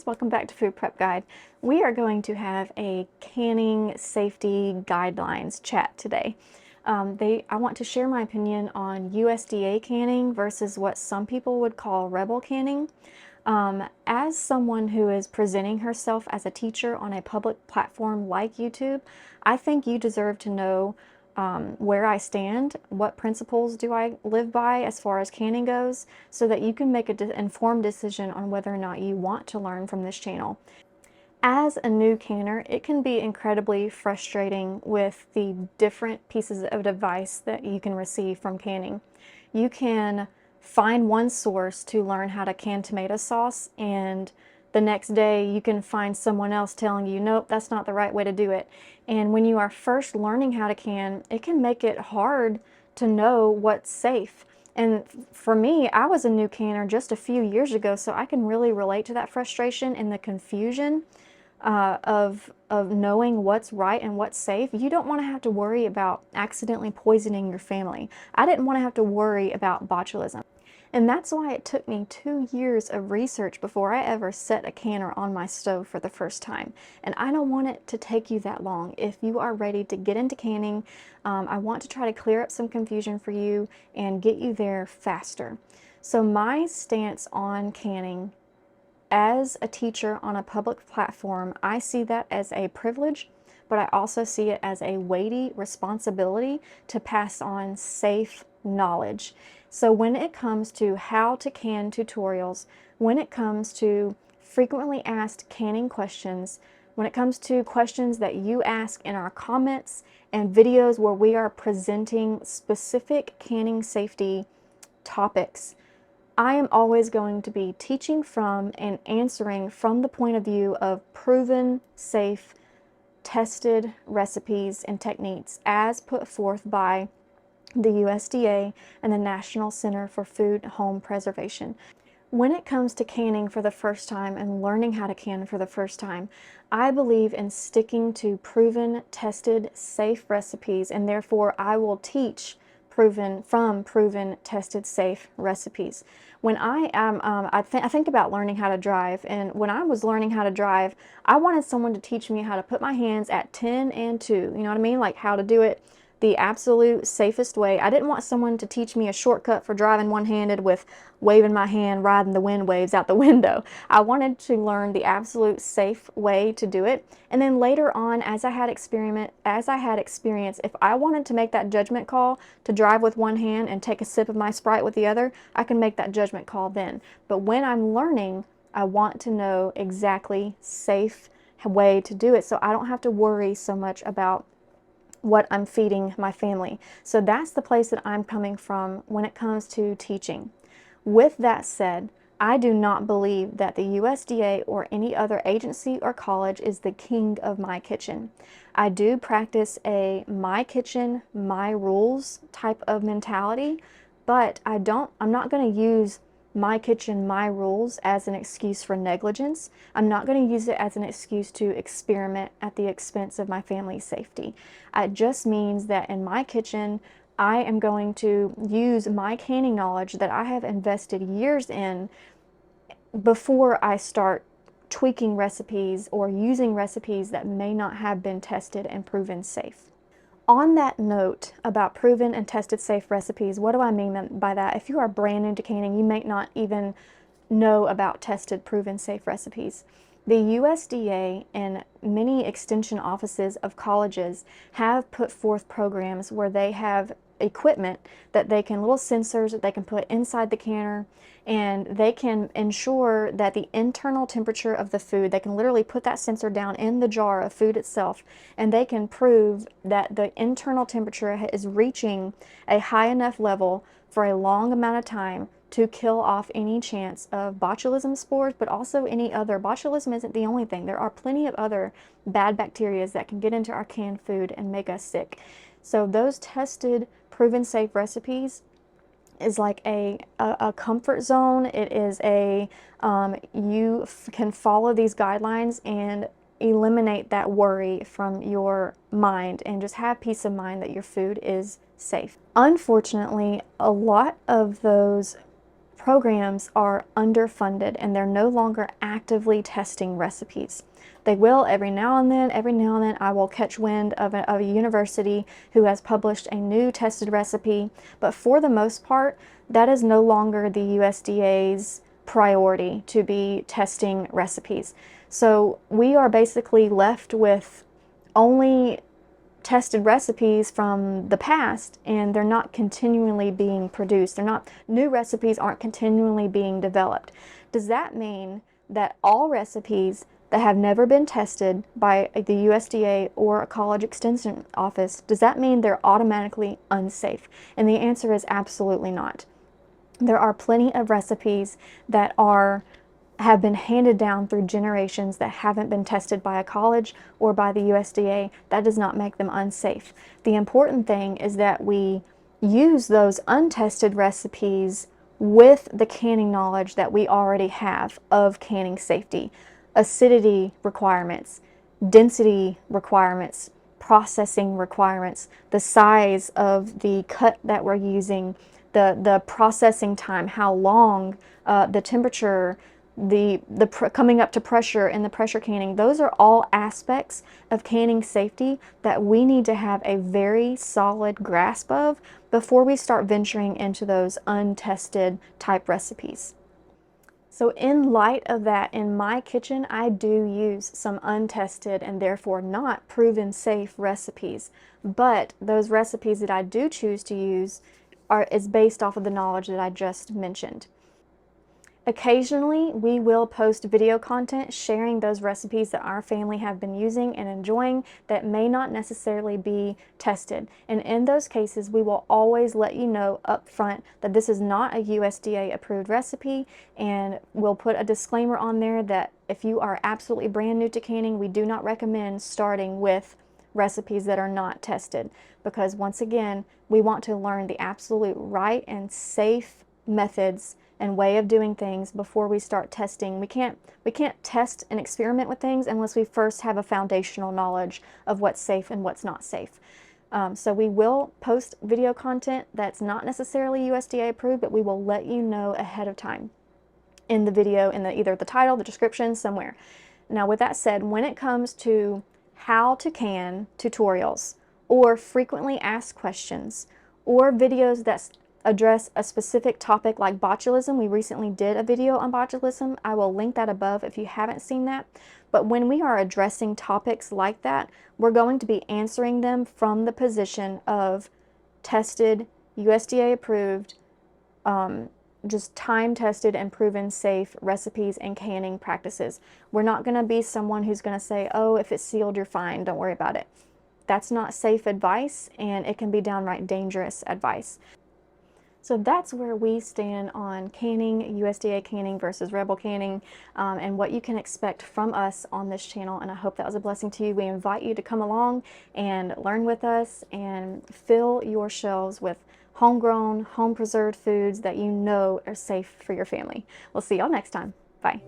welcome back to Food Prep Guide. We are going to have a canning safety guidelines chat today. I want to share my opinion on USDA canning versus what some people would call rebel canning. As someone who is presenting herself as a teacher on a public platform like YouTube, I think you deserve to know where I stand, what principles do I live by as far as canning goes, so that you can make an informed decision on whether or not you want to learn from this channel. As a new canner, it can be incredibly frustrating with the different pieces of advice that you can receive from canning. You can find one source to learn how to can tomato sauce, and the next day you can find someone else telling you, nope, that's not the right way to do it. And when you are first learning how to can, it can make it hard to know what's safe. And for me, I was a new canner just a few years ago, so I can really relate to that frustration and the confusion of knowing what's right and what's safe. You don't want to have to worry about accidentally poisoning your family. I didn't want to have to worry about botulism. And that's why it took me 2 years of research before I ever set a canner on my stove for the first time. And I don't want it to take you that long. If you are ready to get into canning, I want to try to clear up some confusion for you and get you there faster. So my stance on canning as a teacher on a public platform, I see that as a privilege, but I also see it as a weighty responsibility to pass on safe knowledge. So when it comes to how to can tutorials, when it comes to frequently asked canning questions, when it comes to questions that you ask in our comments and videos where we are presenting specific canning safety topics, I am always going to be teaching from and answering from the point of view of proven, safe, tested recipes and techniques as put forth by the USDA and the National Center for Food Home Preservation. When it comes to canning for the first time and learning how to can for the first time, I believe in sticking to proven, tested, safe recipes, and therefore I will teach proven, tested, safe recipes. When I think about learning how to drive, and when I was learning how to drive, I wanted someone to teach me how to put my hands at 10 and 2, you know what I mean? Like how to do it the absolute safest way. I didn't want someone to teach me a shortcut for driving one-handed with waving my hand, riding the wind waves out the window. I wanted to learn the absolute safe way to do it. And then later on, as I had experience, if I wanted to make that judgment call to drive with one hand and take a sip of my Sprite with the other, I can make that judgment call then. But when I'm learning, I want to know exactly safe way to do it so I don't have to worry so much about what I'm feeding my family. So that's the place that I'm coming from when it comes to teaching. With that said, I do not believe that the USDA or any other agency or college is the king of my kitchen. I do practice a my kitchen, my rules type of mentality, but I'm not going to use my kitchen, my rules as an excuse for negligence. I'm not going to use it as an excuse to experiment at the expense of my family's safety. It just means that in my kitchen, I am going to use my canning knowledge that I have invested years in before I start tweaking recipes or using recipes that may not have been tested and proven safe. On that note about proven and tested safe recipes, what do I mean by that? If you are brand new to canning, you may not even know about tested, proven safe recipes. The USDA and many extension offices of colleges have put forth programs where they have equipment that they can, little sensors that they can put inside the canner, and they can ensure that the internal temperature of the food, they can literally put that sensor down in the jar of food itself, and they can prove that the internal temperature is reaching a high enough level for a long amount of time to kill off any chance of botulism spores, but also any other. Botulism isn't the only thing. There are plenty of other bad bacteria that can get into our canned food and make us sick. So those tested, proven safe recipes is like a comfort zone. It is you can follow these guidelines and eliminate that worry from your mind and just have peace of mind that your food is safe. Unfortunately, a lot of those programs are underfunded and they're no longer actively testing recipes. They will every now and then. I will catch wind of a university who has published a new tested recipe, but for the most part, that is no longer the USDA's priority to be testing recipes. So we are basically left with only tested recipes from the past, and they're not continually being produced. New recipes aren't continually being developed. Does that mean that all recipes that have never been tested by the USDA or a college extension office, does that mean they're automatically unsafe? And the answer is absolutely not. There are plenty of recipes that have been handed down through generations that haven't been tested by a college or by the USDA. That does not make them unsafe. The important thing is that we use those untested recipes with the canning knowledge that we already have of canning safety, acidity requirements, density requirements, processing requirements, the size of the cut that we're using, the processing time, how long, the temperature, coming up to pressure in the pressure canning. Those are all aspects of canning safety that we need to have a very solid grasp of before we start venturing into those untested type recipes. So in light of that, in my kitchen, I do use some untested and therefore not proven safe recipes. But those recipes that I do choose to use is based off of the knowledge that I just mentioned. Occasionally, we will post video content sharing those recipes that our family have been using and enjoying that may not necessarily be tested. And in those cases, we will always let you know up front that this is not a USDA approved recipe, and we'll put a disclaimer on there that if you are absolutely brand new to canning, we do not recommend starting with recipes that are not tested, because once again, we want to learn the absolute right and safe methods and way of doing things before we start testing. We can't test and experiment with things unless we first have a foundational knowledge of what's safe and what's not safe. So we will post video content that's not necessarily USDA approved, but we will let you know ahead of time in the video, in either the title, the description, somewhere. Now with that said, when it comes to how to can tutorials or frequently asked questions or videos that address a specific topic like botulism. We recently did a video on botulism. I will link that above if you haven't seen that. But when we are addressing topics like that, we're going to be answering them from the position of tested, USDA approved, just time tested and proven safe recipes and canning practices. We're not going to be someone who's going to say, oh, if it's sealed, you're fine, don't worry about it. That's not safe advice, and it can be downright dangerous advice. So that's where we stand on canning, USDA canning versus Rebel canning, and what you can expect from us on this channel. And I hope that was a blessing to you. We invite you to come along and learn with us and fill your shelves with homegrown, home-preserved foods that you know are safe for your family. We'll see y'all next time. Bye.